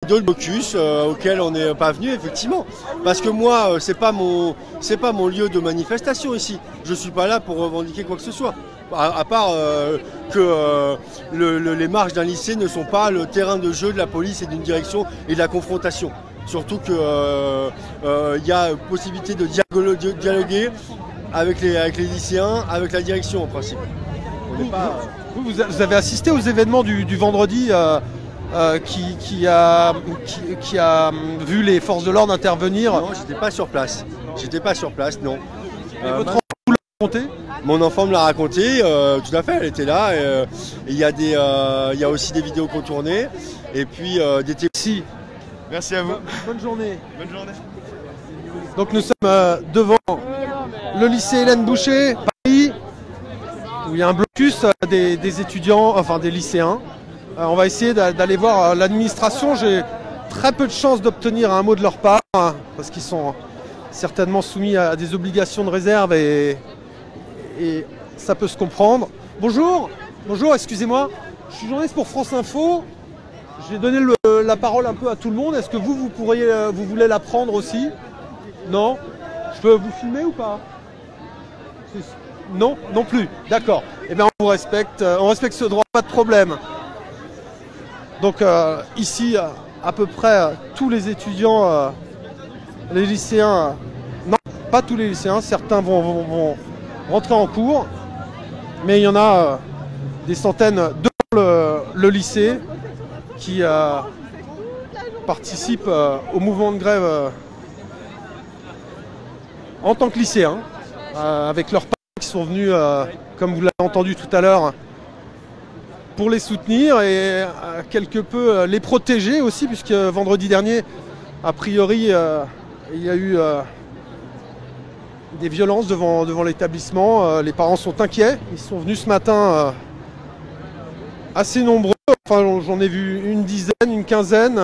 d'autres blocus auxquels on n'est pas venu, effectivement. Parce que moi, c'est pas mon lieu de manifestation ici. Je suis pas là pour revendiquer quoi que ce soit. À part que les marches d'un lycée ne sont pas le terrain de jeu de la police et d'une direction et de la confrontation. Surtout qu'il y a possibilité de dialoguer avec les lycéens, avec la direction en principe. Vous avez assisté aux événements du vendredi qui a vu les forces de l'ordre intervenir? Non, j'étais pas sur place. J'étais pas sur place, non. Et votre enfant vous l'a raconté? Mon enfant me l'a raconté, tout à fait, elle était là. Il y a aussi des vidéos qu'on tournait. Et puis des Si. Merci à vous. Bonne journée. Bonne journée. Donc nous sommes devant le lycée Hélène Boucher, Paris, où il y a un blocus des étudiants, enfin des lycéens. On va essayer d'aller voir l'administration. J'ai très peu de chances d'obtenir un mot de leur part, hein, parce qu'ils sont certainement soumis à des obligations de réserve et ça peut se comprendre. Bonjour, excusez-moi, je suis journaliste pour France Info. J'ai donné la parole un peu à tout le monde. Est-ce que vous voulez la prendre aussi? Non? Je peux vous filmer ou pas? Non? Non plus? D'accord. Eh bien on respecte ce droit, pas de problème. Donc ici, à peu près tous les étudiants, les lycéens, non, pas tous les lycéens, certains vont rentrer en cours, mais il y en a des centaines devant le lycée qui participent au mouvement de grève en tant que lycéens, avec leurs parents qui sont venus, comme vous l'avez entendu tout à l'heure, pour les soutenir et quelque peu les protéger aussi, puisque vendredi dernier, a priori, il y a eu des violences devant l'établissement. Les parents sont inquiets. Ils sont venus ce matin assez nombreux. Enfin, j'en ai vu une dizaine, une quinzaine,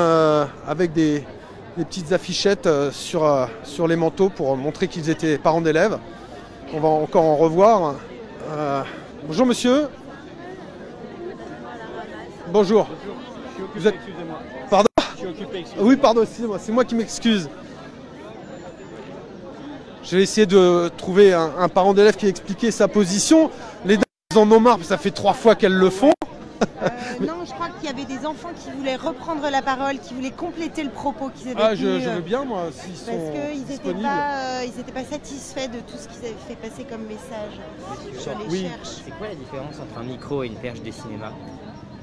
avec des petites affichettes sur les manteaux pour montrer qu'ils étaient parents d'élèves. On va encore en revoir. Bonjour monsieur. Bonjour. Vous êtes... Pardon? Je suis occupé, excusez-moi. Oui, pardon, excusez-moi, c'est moi qui m'excuse. Je vais essayer de trouver un parent d'élève qui a expliqué sa position. Les dames en ont marre, ça fait 3 fois qu'elles le font. Non, je crois qu'il y avait des enfants qui voulaient reprendre la parole, qui voulaient compléter le propos qu'ils avaient tenu. Je veux bien, moi, s'ils sont disponibles. Parce qu'ils n'étaient pas satisfaits de tout ce qu'ils avaient fait passer comme message sur les cherches. C'est quoi la différence entre un micro et une perche de cinéma?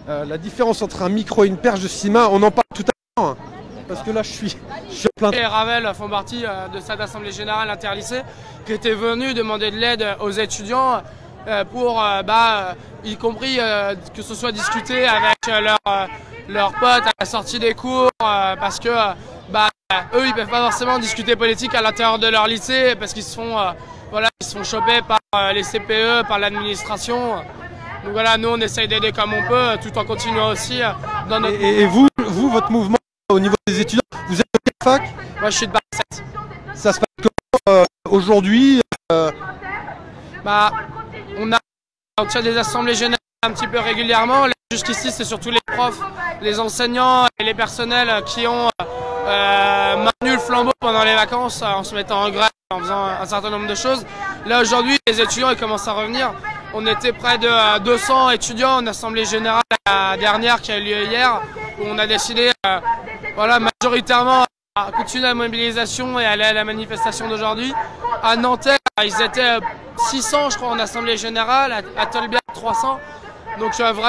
La différence entre un micro et une perche de cinéma, on en parle tout à l'heure. Parce que là, je suis plein de... Les Ravel font partie de cette assemblée générale interlycée qui était venue demander de l'aide aux étudiants pour, y compris que ce soit discuter avec leurs potes à la sortie des cours, parce que eux, ils peuvent pas forcément discuter politique à l'intérieur de leur lycée parce qu'ils se font, ils se font choper par les CPE, par l'administration. Donc voilà, nous on essaye d'aider comme on peut, tout en continuant aussi dans notre... Et vous, votre mouvement au niveau des étudiants, vous êtes de quelle fac? Moi je suis de Paris 7. Ça se passe comment aujourd'hui? On tient des assemblées générales un petit peu régulièrement. Jusqu'ici c'est surtout les profs, les enseignants et les personnels qui ont maintenu le flambeau pendant les vacances en se mettant en grève, en faisant un certain nombre de choses. Là aujourd'hui les étudiants ils commencent à revenir. On était près de 200 étudiants en assemblée générale la dernière qui a eu lieu hier, où on a décidé majoritairement à continuer la mobilisation et aller à la manifestation d'aujourd'hui. À Nanterre, ils étaient 600 je crois en assemblée générale, à Tolbiac 300. Donc vraiment